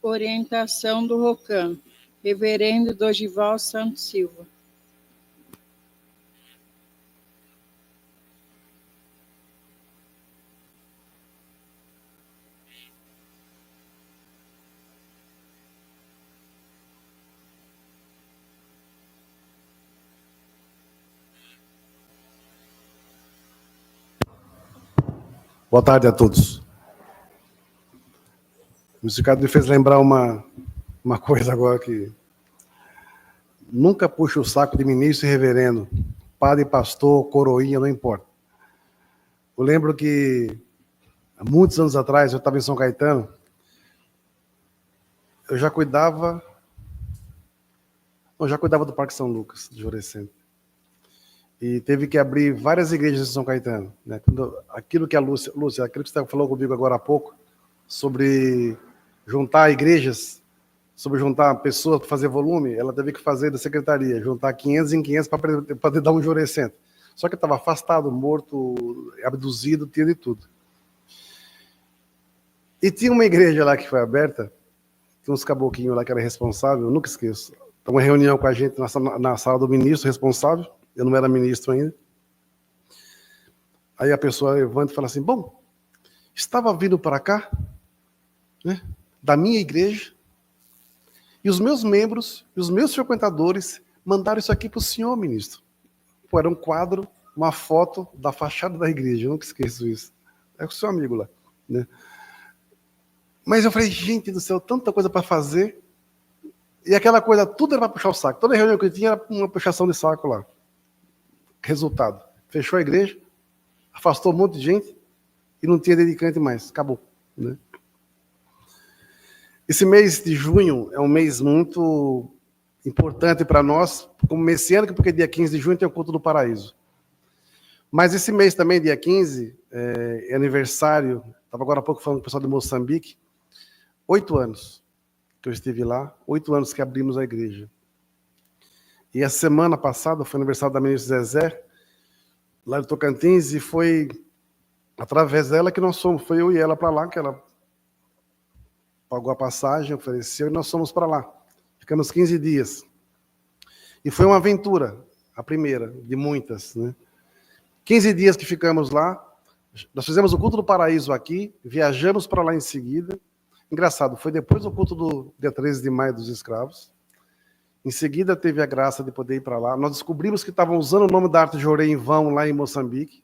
Orientação do ROCAM, Reverendo Dorival Santos Silva. Boa tarde a todos. O Ricardo me fez lembrar uma coisa agora que nunca puxa o saco de ministro e reverendo, padre, pastor, coroinha, não importa. Eu lembro que há muitos anos atrás, eu estava em São Caetano, eu já cuidava do Parque São Lucas, de Jurecente. E teve que abrir várias igrejas em São Caetano. Né? Aquilo que a Lúcia, aquilo que você falou comigo agora há pouco, sobre juntar igrejas, sobre juntar pessoas para fazer volume, ela teve que fazer da secretaria, juntar 500 em 500 para poder dar um Jurecente. Só que estava afastado, morto, abduzido, tinha de tudo. E tinha uma igreja lá que foi aberta, tinha uns caboclinhos lá que era responsável, eu nunca esqueço. Uma reunião com a gente na sala do ministro responsável, eu não era ministro ainda. Aí a pessoa levanta e fala assim, bom, estava vindo para cá, né, da minha igreja, e os meus membros, e os meus frequentadores mandaram isso aqui para o senhor, ministro. Pô, era um quadro, uma foto da fachada da igreja, eu nunca esqueço isso. É o seu amigo lá, né? Mas eu falei, gente do céu, tanta coisa para fazer, e aquela coisa, tudo era para puxar o saco. Toda reunião que eu tinha era uma puxação de saco lá. Resultado, fechou a igreja, afastou um monte de gente e não tinha dedicante mais, acabou. Né? Esse mês de junho é um mês muito importante para nós, como messiânico, porque dia 15 de junho tem o culto do paraíso. Mas esse mês também, dia 15, é aniversário, estava agora há pouco falando com o pessoal de Moçambique, 8 anos que eu estive lá, 8 anos que abrimos a igreja. E a semana passada foi aniversário da ministra Zezé, lá do Tocantins, e foi através dela que nós fomos, foi eu e ela para lá, que ela pagou a passagem, ofereceu, e nós fomos para lá. Ficamos 15 dias. E foi uma aventura, a primeira, de muitas. Né? 15 dias que ficamos lá, nós fizemos o culto do paraíso aqui, viajamos para lá em seguida. Engraçado, foi depois do culto do dia 13 de maio dos escravos. Em seguida, teve a graça de poder ir para lá. Nós descobrimos que estavam usando o nome da Arte Jorei em vão lá em Moçambique.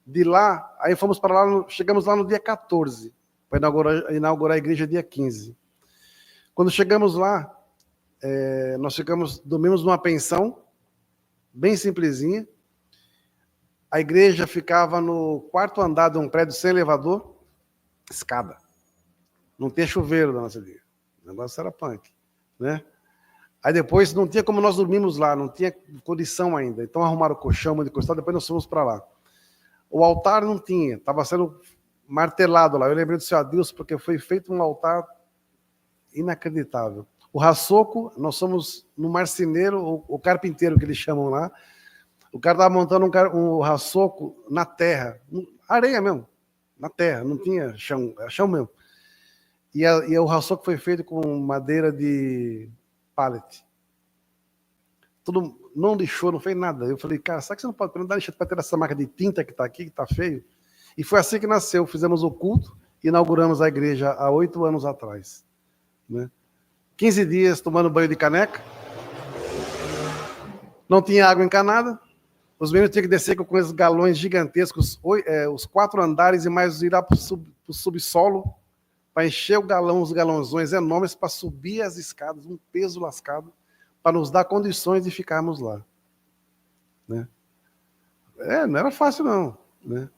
De lá, aí fomos para lá, chegamos lá no dia 14, para inaugurar a igreja dia 15. Quando chegamos lá, nós dormimos numa pensão, bem simplesinha. A igreja ficava no 4º andar de um prédio sem elevador, escada. Não tinha chuveiro na nossa igreja. O negócio era punk, né? Aí depois não tinha como nós dormimos lá, não tinha condição ainda. Então arrumaram o colchão, de costado, depois nós fomos para lá. O altar não tinha, estava sendo martelado lá. Eu lembrei do seu Adilson, porque foi feito um altar inacreditável. O raçoco, nós somos no marceneiro, o carpinteiro que eles chamam lá. O cara estava montando um raçoco na terra, areia mesmo, na terra, não tinha chão, era chão mesmo. E o raçoco foi feito com madeira de pallet. Tudo não lixou, não fez nada. Eu falei, cara, sabe que você não pode dar lixo para ter essa marca de tinta que está aqui, que está feio? E foi assim que nasceu. Fizemos o culto e inauguramos a igreja há 8 anos atrás. Né? 15 dias tomando banho de caneca. Não tinha água encanada. Os meninos tinham que descer com esses galões gigantescos, os 4 andares e mais ir lá para o subsolo, para encher os galãozões enormes para subir as escadas, um peso lascado, para nos dar condições de ficarmos lá. Né? Não era fácil, não. Né?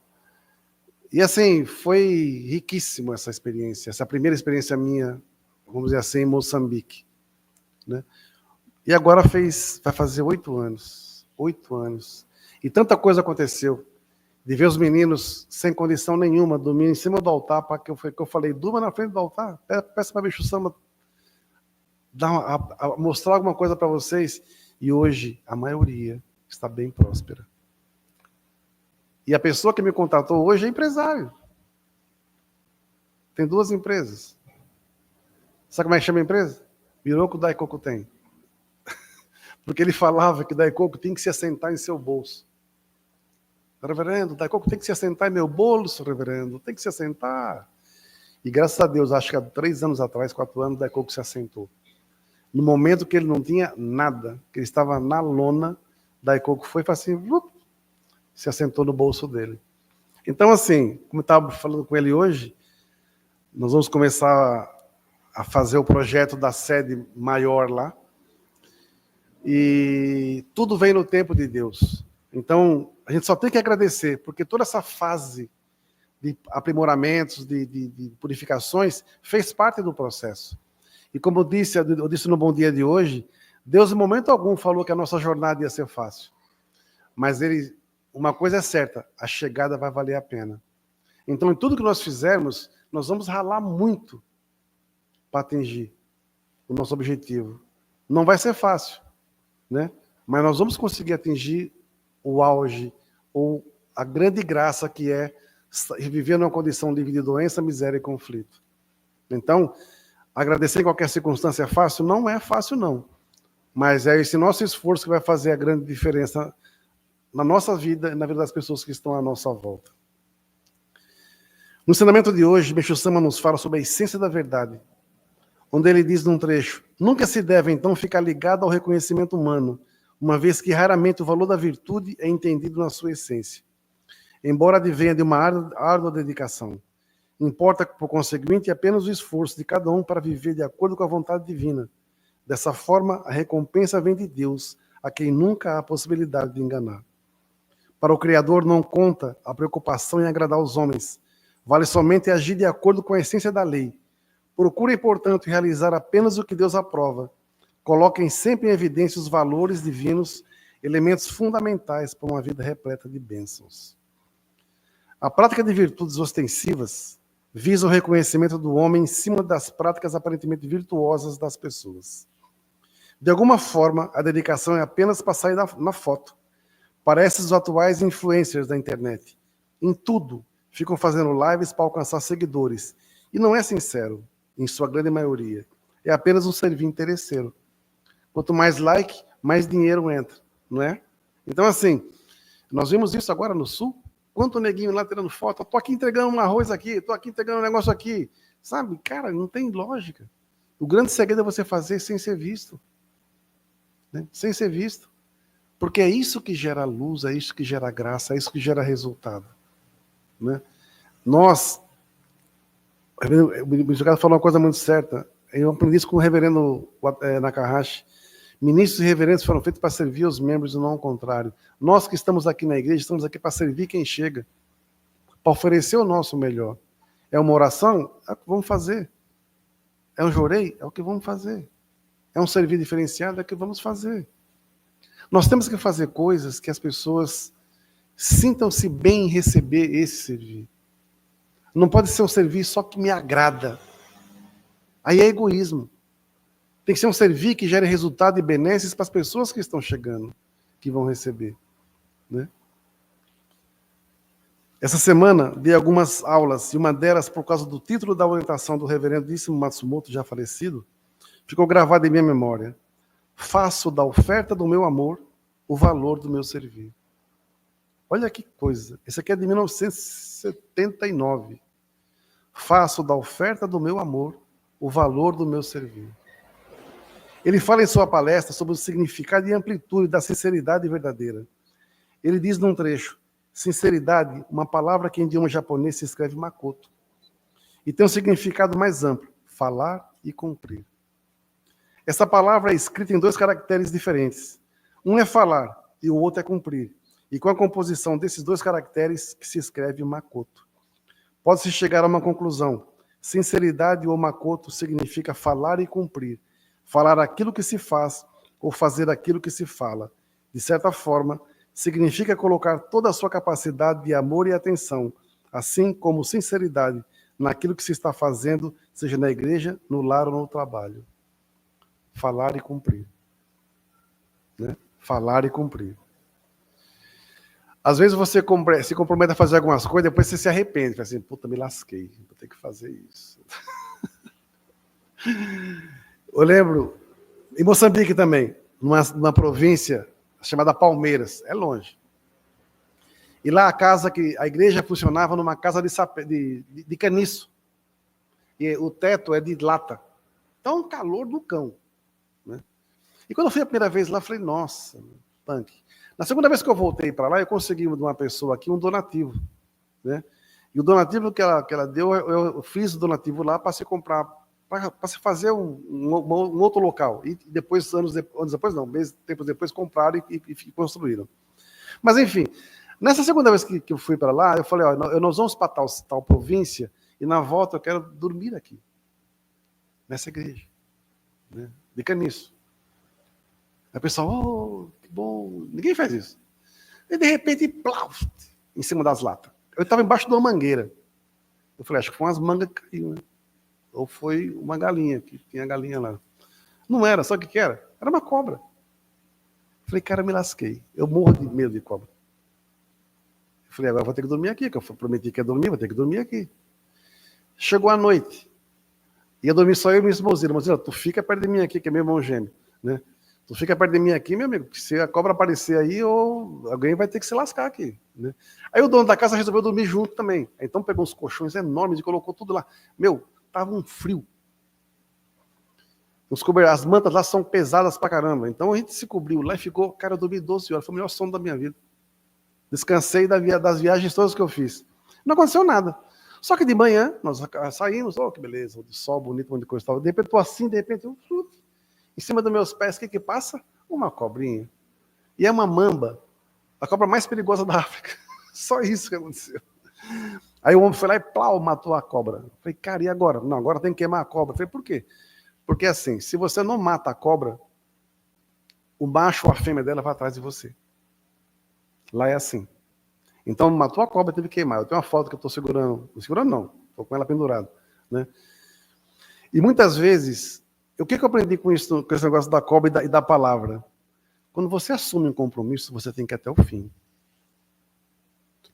E assim, foi riquíssimo essa experiência, essa primeira experiência minha, vamos dizer assim, em Moçambique. Né? E agora vai fazer 8 anos. 8 anos. E tanta coisa aconteceu. De ver os meninos sem condição nenhuma, dormindo em cima do altar, para que eu falei, durma na frente do altar, peça para Bicho Samba mostrar alguma coisa para vocês. E hoje, a maioria está bem próspera. E a pessoa que me contatou hoje é empresário. Tem 2 empresas. Sabe como é que chama a empresa? Biroco Daikoku tem. Porque ele falava que Daikoku tem que se assentar em seu bolso. Reverendo, Daikoku tem que se assentar em meu bolso, reverendo, tem que se assentar. E graças a Deus, acho que há 3 anos atrás, 4 anos, Daikoku se assentou. No momento que ele não tinha nada, que ele estava na lona, Daikoku foi e falou assim, se assentou no bolso dele. Então, assim, como eu estava falando com ele hoje, nós vamos começar a fazer o projeto da sede maior lá. E tudo vem no tempo de Deus. Então, a gente só tem que agradecer, porque toda essa fase de aprimoramentos, de purificações, fez parte do processo. E como eu disse no Bom Dia de hoje, Deus em momento algum falou que a nossa jornada ia ser fácil. Mas uma coisa é certa, a chegada vai valer a pena. Então, em tudo que nós fizermos, nós vamos ralar muito para atingir o nosso objetivo. Não vai ser fácil, né? Mas nós vamos conseguir atingir o auge, ou a grande graça que é viver numa condição livre de doença, miséria e conflito. Então, agradecer em qualquer circunstância é fácil? Não é fácil, não. Mas é esse nosso esforço que vai fazer a grande diferença na nossa vida e na vida das pessoas que estão à nossa volta. No ensinamento de hoje, Meixo Sama nos fala sobre a essência da verdade, onde ele diz num trecho, nunca se deve, então, ficar ligado ao reconhecimento humano, uma vez que raramente o valor da virtude é entendido na sua essência, embora advenha de uma árdua dedicação. Importa, por conseguinte, apenas o esforço de cada um para viver de acordo com a vontade divina. Dessa forma, a recompensa vem de Deus, a quem nunca há possibilidade de enganar. Para o Criador não conta a preocupação em agradar os homens, vale somente agir de acordo com a essência da lei. Procurem, portanto, realizar apenas o que Deus aprova. Coloquem sempre em evidência os valores divinos, elementos fundamentais para uma vida repleta de bênçãos. A prática de virtudes ostensivas visa o reconhecimento do homem em cima das práticas aparentemente virtuosas das pessoas. De alguma forma, a dedicação é apenas para sair na foto. Para esses atuais influencers da internet, em tudo, ficam fazendo lives para alcançar seguidores. E não é sincero, em sua grande maioria. É apenas um servir interesseiro. Quanto mais like, mais dinheiro entra, não é? Então, assim, nós vimos isso agora no Sul. Quanto neguinho lá tirando foto. Estou aqui entregando um arroz aqui, estou aqui entregando um negócio aqui. Sabe, cara, não tem lógica. O grande segredo é você fazer sem ser visto. Né? Sem ser visto. Porque é isso que gera luz, é isso que gera graça, é isso que gera resultado. Né? Nós, o Bispo falou uma coisa muito certa. Eu aprendi isso com o reverendo Nakahashi. Ministros e reverendos foram feitos para servir os membros e não ao contrário. Nós que estamos aqui na igreja, estamos aqui para servir quem chega, para oferecer o nosso melhor. É uma oração? É o que vamos fazer. É um jorei? É o que vamos fazer. É um servir diferenciado? É o que vamos fazer. Nós temos que fazer coisas que as pessoas sintam-se bem em receber esse servir. Não pode ser um servir só que me agrada. Aí é egoísmo. Tem que ser um servir que gere resultado e benesses para as pessoas que estão chegando, que vão receber. Né? Essa semana dei algumas aulas, e uma delas, por causa do título da orientação do reverendíssimo Matsumoto, já falecido, ficou gravada em minha memória. Faço da oferta do meu amor o valor do meu servir. Olha que coisa. Esse aqui é de 1979. Faço da oferta do meu amor o valor do meu servir. Ele fala em sua palestra sobre o significado e amplitude da sinceridade verdadeira. Ele diz num trecho, sinceridade, uma palavra que em idioma japonês se escreve makoto, e tem um significado mais amplo, falar e cumprir. Essa palavra é escrita em 2 caracteres diferentes. Um é falar e o outro é cumprir. E com a composição desses 2 caracteres que se escreve makoto. Pode-se chegar a uma conclusão. Sinceridade ou makoto significa falar e cumprir. Falar aquilo que se faz ou fazer aquilo que se fala. De certa forma, significa colocar toda a sua capacidade de amor e atenção, assim como sinceridade naquilo que se está fazendo, seja na igreja, no lar ou no trabalho. Falar e cumprir. Né? Falar e cumprir. Às vezes você se compromete a fazer algumas coisas, depois você se arrepende. Fala assim, puta, me lasquei, vou ter que fazer isso. Eu lembro, em Moçambique também, numa província chamada Palmeiras, é longe. E lá a igreja funcionava numa casa de caniço. E o teto é de lata. Então, um calor do cão. Né? E quando eu fui a primeira vez lá, eu falei, nossa, punk. Na segunda vez que eu voltei para lá, eu consegui de uma pessoa aqui um donativo. Né? E o donativo que ela deu, eu fiz o donativo lá para se comprar, para se fazer um outro local. E depois, anos depois, não, tempos depois, compraram e construíram. Mas, enfim, nessa segunda vez que eu fui para lá, eu falei, ó, nós vamos para tal província e na volta eu quero dormir aqui, nessa igreja, né? De caniço. Aí o pessoal, oh, que bom, ninguém faz isso. E de repente, plau, em cima das latas. Eu estava embaixo de uma mangueira. Eu falei, acho que foi umas mangas que caiu, né? Ou foi uma galinha, que tinha galinha lá. Não era, sabe o que era? Era uma cobra. Eu falei, cara, me lasquei. Eu morro de medo de cobra. Eu falei, agora vou ter que dormir aqui, que eu prometi que ia dormir, vou ter que dormir aqui. Chegou a noite. Ia dormir só eu e minha esposa. Mas tu fica perto de mim aqui, que é meu irmão gêmeo, né? Tu fica perto de mim aqui, meu amigo, que se a cobra aparecer aí, alguém vai ter que se lascar aqui, né? Aí o dono da casa resolveu dormir junto também. Então pegou uns colchões enormes e colocou tudo lá. Meu, tava um frio. As mantas lá são pesadas pra caramba. Então a gente se cobriu lá e ficou, cara, eu dormi 12 horas. Foi o melhor sono da minha vida. Descansei das viagens todas que eu fiz. Não aconteceu nada. Só que de manhã, nós saímos, oh, que beleza, o sol bonito, onde coisa estava. De repente, tô assim, de repente, em cima dos meus pés, o que passa? Uma cobrinha. E é uma mamba, a cobra mais perigosa da África. Só isso que aconteceu. Aí o homem foi lá e plau, matou a cobra. Eu falei, cara, e agora? Não, agora tem que queimar a cobra. Eu falei, por quê? Porque assim, se você não mata a cobra, o macho ou a fêmea dela vai atrás de você. Lá é assim. Então, matou a cobra, teve que queimar. Eu tenho uma foto que eu estou segurando. Não segurando, não. Estou com ela pendurada. Né? E muitas vezes, o que eu aprendi com isso, com esse negócio da cobra e da palavra? Quando você assume um compromisso, você tem que ir até o fim.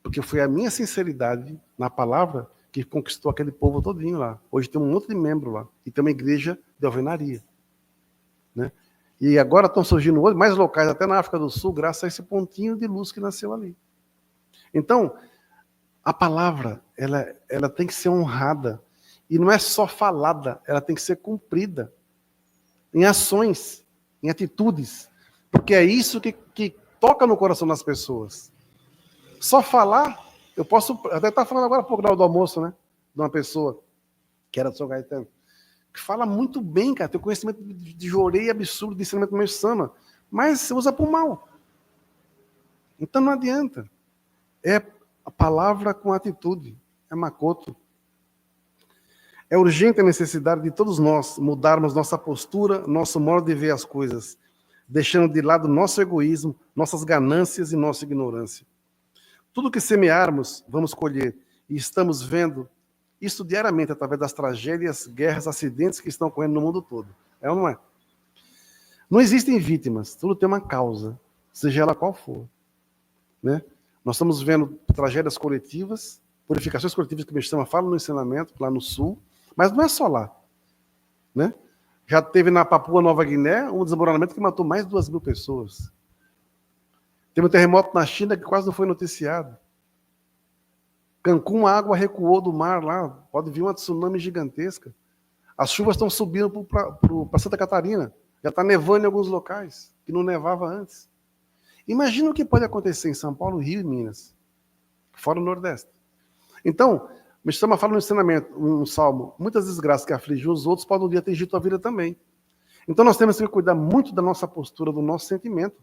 Porque foi a minha sinceridade na palavra que conquistou aquele povo todinho lá. Hoje tem um monte de membro lá. E tem uma igreja de alvenaria. Né? E agora estão surgindo mais locais, até na África do Sul, graças a esse pontinho de luz que nasceu ali. Então, a palavra, ela tem que ser honrada. E não é só falada, ela tem que ser cumprida. Em ações, em atitudes. Porque é isso que toca no coração das pessoas. Só falar, eu posso... Até estava falando agora há pouco na hora do almoço, né? De uma pessoa, que era do São Gaetano, que fala muito bem, cara. Tem um conhecimento de jorei absurdo, de ensinamento meio sama. Mas você usa por mal. Então não adianta. É a palavra com atitude. É Makoto. É urgente a necessidade de todos nós mudarmos nossa postura, nosso modo de ver as coisas, deixando de lado nosso egoísmo, nossas ganâncias e nossa ignorância. Tudo que semearmos, vamos colher. E estamos vendo isso diariamente através das tragédias, guerras, acidentes que estão ocorrendo no mundo todo. É ou não é? Não existem vítimas, tudo tem uma causa, seja ela qual for. Né? Nós estamos vendo tragédias coletivas, purificações coletivas que o Meshama fala no ensinamento, lá no sul, mas não é só lá. Né? Já teve na Papua Nova Guiné um desmoronamento que matou mais de 2.000 pessoas. Teve um terremoto na China que quase não foi noticiado. Cancún, a água recuou do mar lá, pode vir uma tsunami gigantesca. As chuvas estão subindo para Santa Catarina. Já está nevando em alguns locais, que não nevava antes. Imagina o que pode acontecer em São Paulo, Rio e Minas, fora o Nordeste. Então, o Meshama fala no ensinamento, um salmo, muitas desgraças que afligem os outros podem um dia atingir tua vida também. Então nós temos que cuidar muito da nossa postura, do nosso sentimento.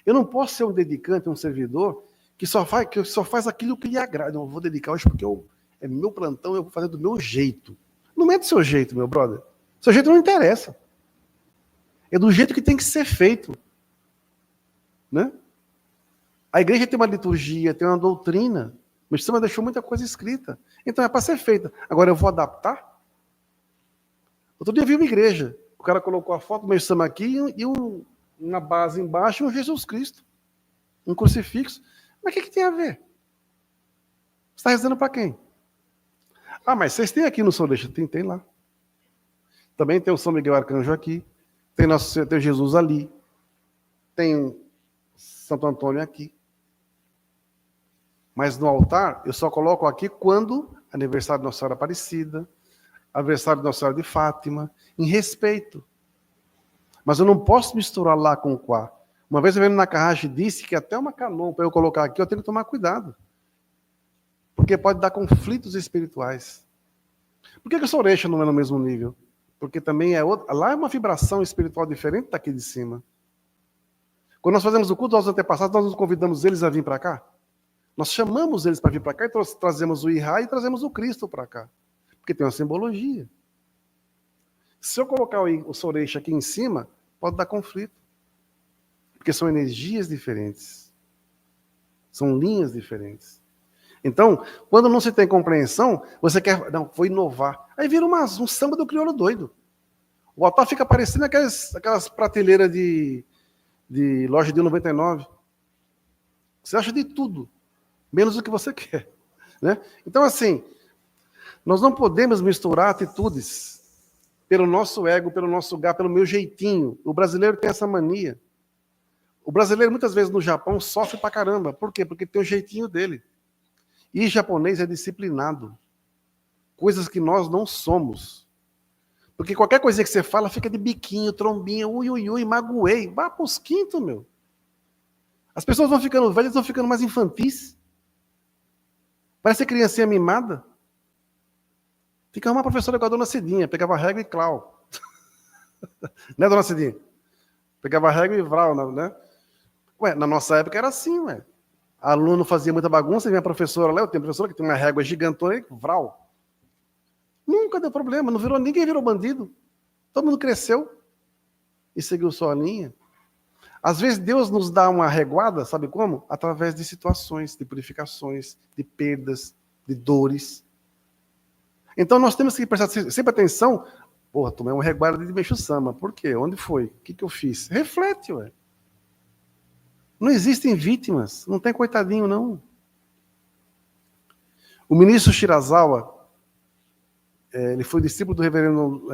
Eu não posso ser um dedicante, um servidor, que só faz aquilo que lhe agrada. Eu vou dedicar hoje porque é meu plantão, eu vou fazer do meu jeito. Não é do seu jeito, meu brother. Seu jeito não interessa. É do jeito que tem que ser feito. Né? A igreja tem uma liturgia, tem uma doutrina. O Meshama deixou muita coisa escrita. Então é para ser feita. Agora eu vou adaptar? Outro dia eu vi uma igreja. O cara colocou a foto do Meshama aqui e na base embaixo um Jesus Cristo. Um crucifixo. Mas o que tem a ver? Você está rezando para quem? Ah, mas vocês têm aqui no Soleixo? Tem lá. Também tem o São Miguel Arcanjo aqui, tem Jesus ali, tem o Santo Antônio aqui. Mas no altar, eu só coloco aqui quando aniversário de Nossa Senhora Aparecida, aniversário de Nossa Senhora de Fátima, em respeito. Mas eu não posso misturar lá com o quá. Uma vez eu vendo na Carrache disse que até uma canoa para eu colocar aqui, eu tenho que tomar cuidado. Porque pode dar conflitos espirituais. Por que o Soreixo não é no mesmo nível? Porque também é outra. Lá é uma vibração espiritual diferente daqui de cima. Quando nós fazemos o culto aos antepassados, nós nos convidamos eles a vir para cá. Nós chamamos eles para vir para cá e trazemos o Ihá e trazemos o Cristo para cá. Porque tem uma simbologia. Se eu colocar o Soreixo aqui em cima, pode dar conflito. Porque são energias diferentes. São linhas diferentes. Então, quando não se tem compreensão, você quer, não, vou inovar. Aí vira um samba do crioulo doido. O altar fica parecendo aquelas prateleiras de loja de 99. Você acha de tudo, menos o que você quer. Né? Então, assim, nós não podemos misturar atitudes pelo nosso ego, pelo nosso lugar, pelo meu jeitinho. O brasileiro tem essa mania. O brasileiro, muitas vezes, no Japão, sofre pra caramba. Por quê? Porque tem o jeitinho dele. E japonês é disciplinado. Coisas que nós não somos. Porque qualquer coisa que você fala fica de biquinho, trombinha, ui, magoei. Vá pros quintos, meu. As pessoas vão ficando velhas, vão ficando mais infantis. Parece criancinha mimada. Fica uma professora igual a dona Cidinha, pegava régua e clau. Né, dona Cidinha? Pegava régua e vral, né? Ué, na nossa época era assim, ué. Aluno fazia muita bagunça, e minha professora lá, eu tenho professora que tem uma régua gigantona e vral. Nunca deu problema, ninguém virou bandido. Todo mundo cresceu e seguiu sua linha. Às vezes Deus nos dá uma reguada, sabe como? Através de situações, de purificações, de perdas, de dores. Então nós temos que prestar sempre atenção. Porra, tomei uma reguada de Meixo-sama. Por quê? Onde foi? O que eu fiz? Reflete, ué. Não existem vítimas. Não tem coitadinho, não. O ministro Shirazawa, ele foi discípulo do reverendo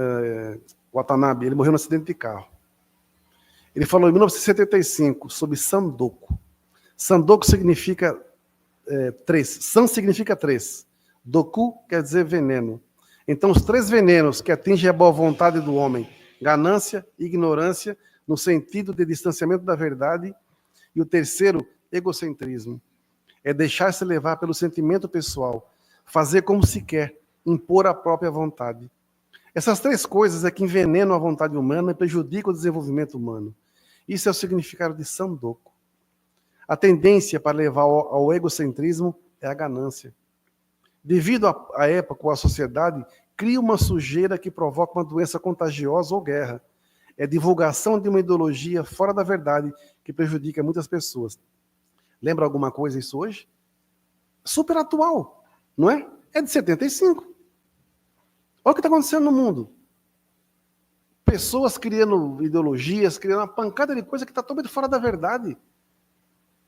Watanabe. Ele morreu no acidente de carro. Ele falou em 1975 sobre Sandoku. Sandoku significa 3. San significa 3. Doku quer dizer veneno. Então, os 3 venenos que atingem a boa vontade do homem: ganância, ignorância, no sentido de distanciamento da verdade, e o terceiro, egocentrismo. É deixar-se levar pelo sentimento pessoal, fazer como se quer, impor a própria vontade. Essas 3 coisas é que envenenam a vontade humana e prejudicam o desenvolvimento humano. Isso é o significado de Sandoku. A tendência para levar ao egocentrismo é a ganância. Devido à época ou à sociedade, cria uma sujeira que provoca uma doença contagiosa ou guerra. É divulgação de uma ideologia fora da verdade que prejudica muitas pessoas. Lembra alguma coisa isso hoje? Super atual, não é? É de 75. Olha o que está acontecendo no mundo. Pessoas criando ideologias, criando uma pancada de coisa que está totalmente fora da verdade.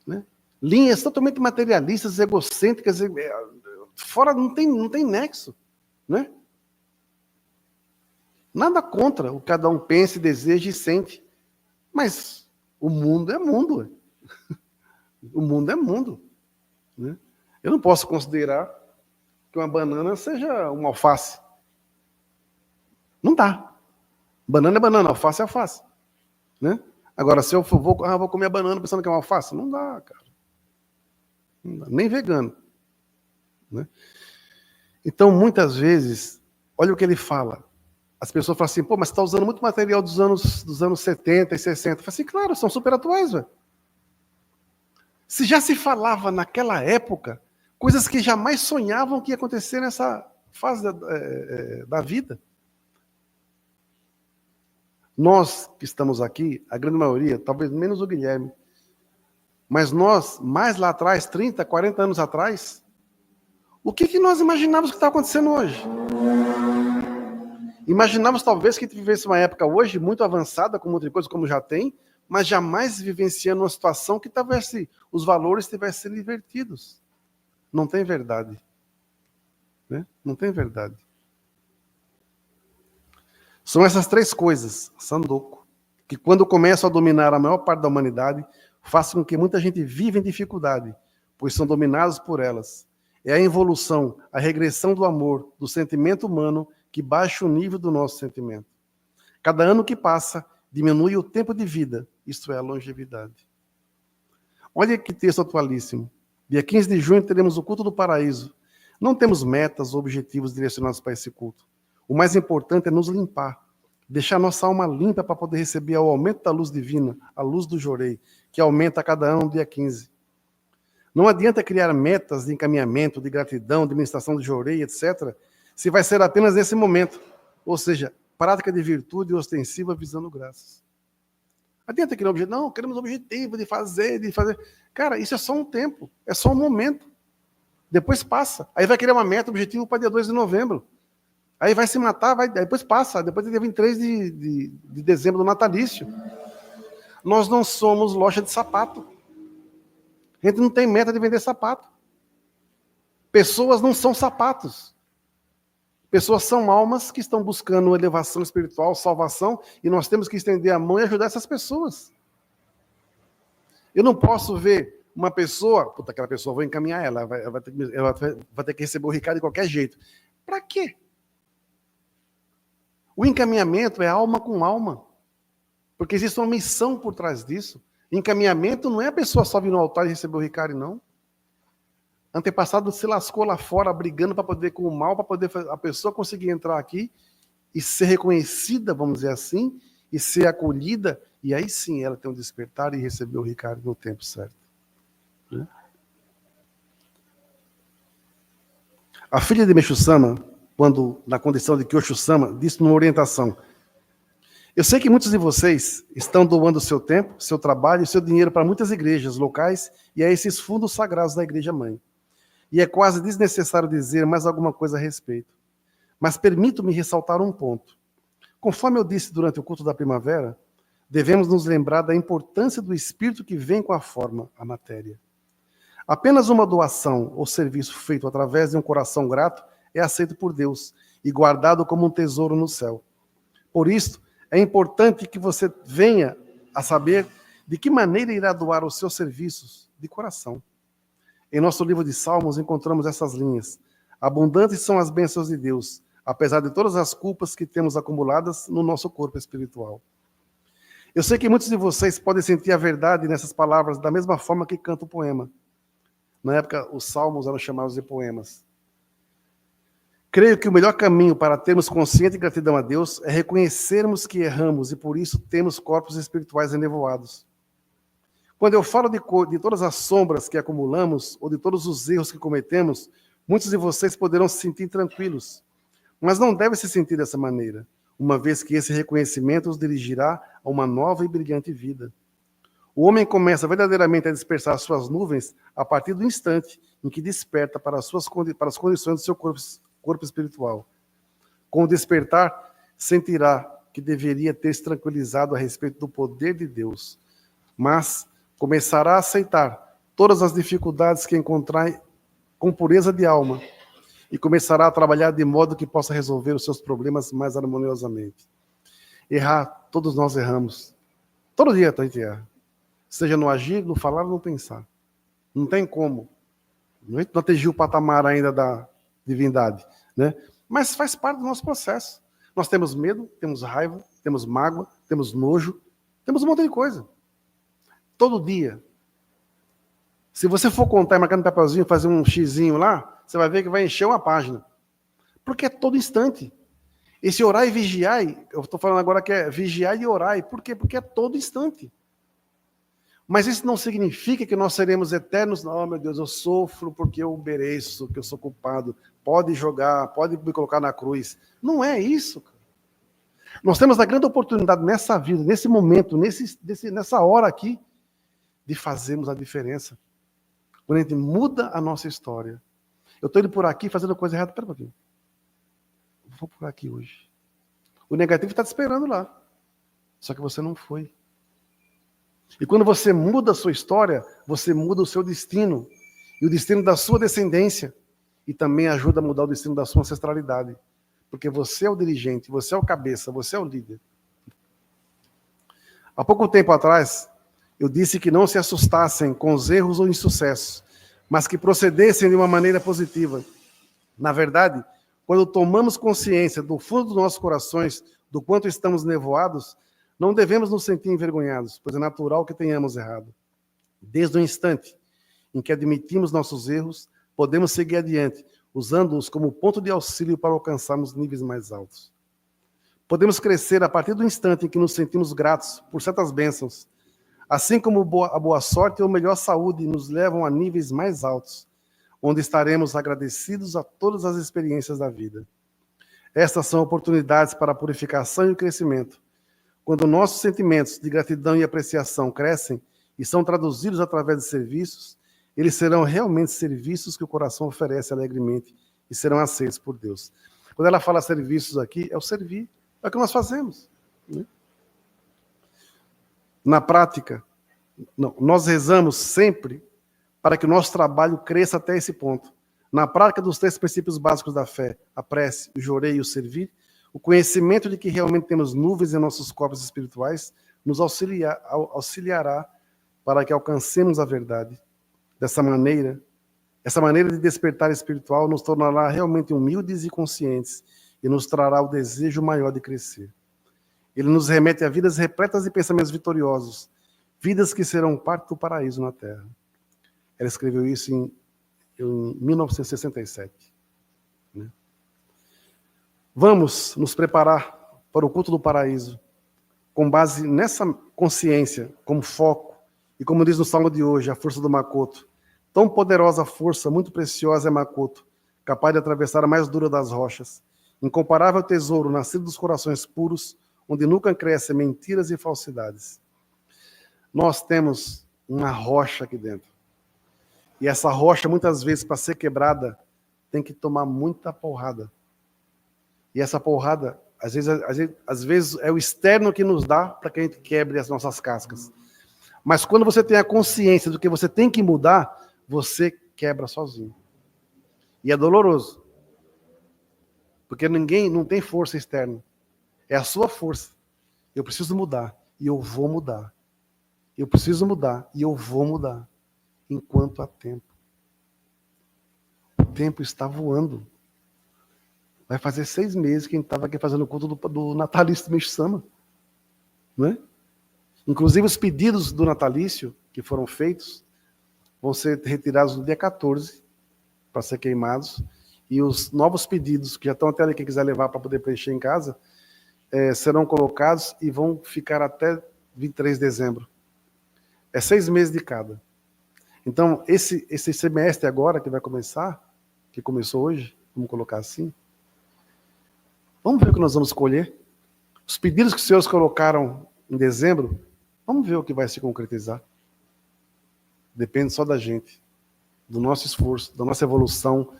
Né? Linhas totalmente materialistas, egocêntricas, fora, não tem nexo. Né? Nada contra o que cada um pensa, deseja e sente. Mas o mundo é mundo. O mundo é mundo. Né? Eu não posso considerar que uma banana seja uma alface. Não dá. Banana é banana, alface é alface. Né? Agora, se eu vou comer a banana pensando que é uma alface, não dá, cara. Não dá. Nem vegano. Né? Então, muitas vezes, olha o que ele fala. As pessoas falam assim, pô, mas você está usando muito material dos anos 70 e 60. Eu falo assim, claro, são super atuais, velho. Se já se falava naquela época, coisas que jamais sonhavam que ia acontecer nessa fase da vida. Nós que estamos aqui, a grande maioria, talvez menos o Guilherme, mas nós, mais lá atrás, 30, 40 anos atrás, o que nós imaginávamos que está acontecendo hoje? Imaginávamos talvez que vivesse uma época hoje muito avançada, com muita coisa como já tem, mas jamais vivenciando uma situação que talvez os valores tivessem sido invertidos. Não tem verdade. Né? Não tem verdade. São essas três coisas, Sandoku, que quando começam a dominar a maior parte da humanidade, fazem com que muita gente viva em dificuldade, pois são dominados por elas. É a involução, a regressão do amor, do sentimento humano, que baixa o nível do nosso sentimento. Cada ano que passa, diminui o tempo de vida, isto é, a longevidade. Olha que texto atualíssimo. Dia 15 de junho teremos o culto do paraíso. Não temos metas ou objetivos direcionados para esse culto. O mais importante é nos limpar, deixar nossa alma limpa para poder receber o aumento da luz divina, a luz do Jorei, que aumenta a cada ano, dia 15. Não adianta criar metas de encaminhamento, de gratidão, de ministração do Jorei, etc., se vai ser apenas nesse momento, ou seja, prática de virtude ostensiva visando graças. Adianta criar objetivo? Não, queremos objetivo de fazer. Cara, isso é só um tempo, é só um momento. Depois passa. Aí vai criar uma meta, objetivo para dia 2 de novembro. Aí vai se matar, depois passa. Depois do dia 23 de dezembro, do natalício. Nós não somos loja de sapato. A gente não tem meta de vender sapato. Pessoas não são sapatos. Pessoas são almas que estão buscando elevação espiritual, salvação, e nós temos que estender a mão e ajudar essas pessoas. Eu não posso ver uma pessoa, aquela pessoa, vou encaminhar ela vai ter que receber o Ricardo de qualquer jeito. Para quê? O encaminhamento é alma com alma, porque existe uma missão por trás disso. Encaminhamento não é a pessoa só vir no altar e receber o Ricardo, não. Antepassado se lascou lá fora, brigando para poder com o mal, para poder a pessoa conseguir entrar aqui e ser reconhecida, vamos dizer assim, e ser acolhida, e aí sim ela tem um despertar e receber o Ricardo no tempo certo. Né? A filha de Meixo-sama, quando na condição de Kyosho-sama, disse numa orientação: eu sei que muitos de vocês estão doando seu tempo, seu trabalho e seu dinheiro para muitas igrejas locais e a esses fundos sagrados da Igreja Mãe. E é quase desnecessário dizer mais alguma coisa a respeito. Mas permito-me ressaltar um ponto. Conforme eu disse durante o culto da primavera, devemos nos lembrar da importância do espírito que vem com a forma, a matéria. Apenas uma doação ou serviço feito através de um coração grato é aceito por Deus e guardado como um tesouro no céu. Por isso, é importante que você venha a saber de que maneira irá doar os seus serviços de coração. Em nosso livro de Salmos encontramos essas linhas. Abundantes são as bênçãos de Deus, apesar de todas as culpas que temos acumuladas no nosso corpo espiritual. Eu sei que muitos de vocês podem sentir a verdade nessas palavras da mesma forma que canta o poema. Na época, os salmos eram chamados de poemas. Creio que o melhor caminho para termos consciente gratidão a Deus é reconhecermos que erramos e por isso temos corpos espirituais enevoados. Quando eu falo de todas as sombras que acumulamos ou de todos os erros que cometemos, muitos de vocês poderão se sentir tranquilos, mas não devem se sentir dessa maneira, uma vez que esse reconhecimento os dirigirá a uma nova e brilhante vida. O homem começa verdadeiramente a dispersar suas nuvens a partir do instante em que desperta para as condições do seu corpo espiritual. Com o despertar, sentirá que deveria ter se tranquilizado a respeito do poder de Deus, mas começará a aceitar todas as dificuldades que encontrar com pureza de alma e começará a trabalhar de modo que possa resolver os seus problemas mais harmoniosamente. Errar, todos nós erramos. Todo dia a gente erra. Seja no agir, no falar ou no pensar. Não tem como. Não atingiu o patamar ainda da divindade, né? Mas faz parte do nosso processo. Nós temos medo, temos raiva, temos mágoa, temos nojo, temos um monte de coisa. Todo dia. Se você for contar e marcar no papelzinho, fazer um xizinho lá, você vai ver que vai encher uma página. Porque é todo instante. Esse orar e vigiar, eu estou falando agora que é vigiar e orar. Por quê? Porque é todo instante. Mas isso não significa que nós seremos eternos. Oh, meu Deus, eu sofro porque eu mereço, que eu sou culpado. Pode jogar, pode me colocar na cruz. Não é isso, cara. Nós temos a grande oportunidade nessa vida, nesse momento, nessa hora aqui, de fazermos a diferença. Quando a gente muda a nossa história. Eu estou indo por aqui fazendo coisa errada. Espera um pouquinho. Vou por aqui hoje. O negativo está te esperando lá. Só que você não foi. E quando você muda a sua história, você muda o seu destino. E o destino da sua descendência. E também ajuda a mudar o destino da sua ancestralidade. porque você é o dirigente, você é o cabeça, você é o líder. Há pouco tempo atrás, eu disse que não se assustassem com os erros ou insucessos, mas que procedessem de uma maneira positiva. Na verdade, quando tomamos consciência do fundo dos nossos corações do quanto estamos nevoados, não devemos nos sentir envergonhados, pois é natural que tenhamos errado. Desde o instante em que admitimos nossos erros, podemos seguir adiante, usando-os como ponto de auxílio para alcançarmos níveis mais altos. Podemos crescer a partir do instante em que nos sentimos gratos por certas bênçãos, assim como a boa sorte ou melhor saúde nos levam a níveis mais altos, onde estaremos agradecidos a todas as experiências da vida. Estas são oportunidades para a purificação e o crescimento. Quando nossos sentimentos de gratidão e apreciação crescem e são traduzidos através de serviços, eles serão realmente serviços que o coração oferece alegremente e serão aceitos por Deus. Quando ela fala serviços aqui, é o servir, é o que nós fazemos, né? Na prática, nós rezamos sempre para que o nosso trabalho cresça até esse ponto. Na prática dos 3 princípios básicos da fé, a prece, o jorei e o servir, o conhecimento de que realmente temos nuvens em nossos corpos espirituais nos auxiliará para que alcancemos a verdade. Dessa maneira, essa maneira de despertar espiritual nos tornará realmente humildes e conscientes e nos trará o desejo maior de crescer. Ele nos remete a vidas repletas de pensamentos vitoriosos, vidas que serão parte do paraíso na Terra. Ela escreveu isso em 1967. Né? Vamos nos preparar para o culto do paraíso, com base nessa consciência, como foco, e como diz no salmo de hoje, a força do Makoto. Tão poderosa força, muito preciosa é Makoto, capaz de atravessar a mais dura das rochas. Incomparável tesouro, nascido dos corações puros, onde nunca crescem mentiras e falsidades. Nós temos uma rocha aqui dentro. E essa rocha, muitas vezes, para ser quebrada, tem que tomar muita porrada. E essa porrada, às vezes é o externo que nos dá para que a gente quebre as nossas cascas. Mas quando você tem a consciência do que você tem que mudar, você quebra sozinho. E é doloroso. Porque ninguém não tem força externa. É a sua força. Eu preciso mudar. E eu vou mudar. Eu preciso mudar. E eu vou mudar. Enquanto há tempo. O tempo está voando. Vai fazer 6 meses que a gente estava aqui fazendo o culto do natalício do Meixo-sama. Não é? Inclusive os pedidos do natalício que foram feitos vão ser retirados no dia 14 para ser queimados. E os novos pedidos, que já estão até ali, quem quiser levar para poder preencher em casa, serão colocados e vão ficar até 23 de dezembro. É 6 meses de cada. Então, esse semestre agora que vai começar, que começou hoje, vamos colocar assim, vamos ver o que nós vamos colher. Os pedidos que os senhores colocaram em dezembro, vamos ver o que vai se concretizar. Depende só da gente, do nosso esforço, da nossa evolução,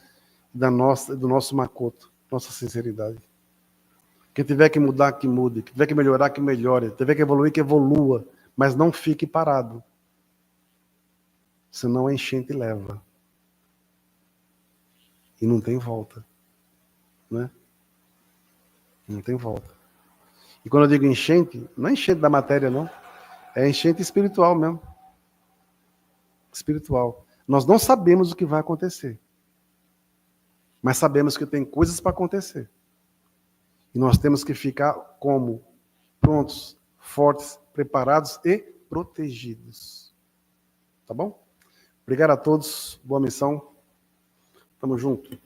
do nosso Makoto, nossa sinceridade. Quem tiver que mudar, que mude. Quem tiver que melhorar, que melhore. Quem tiver que evoluir, que evolua. Mas não fique parado. Senão a enchente leva. E não tem volta. Né? Não tem volta. E quando eu digo enchente, não é enchente da matéria, não. É enchente espiritual mesmo. Espiritual. Nós não sabemos o que vai acontecer. Mas sabemos que tem coisas para acontecer. E nós temos que ficar como? Prontos, fortes, preparados e protegidos. Tá bom? Obrigado a todos. Boa missão. Tamo junto.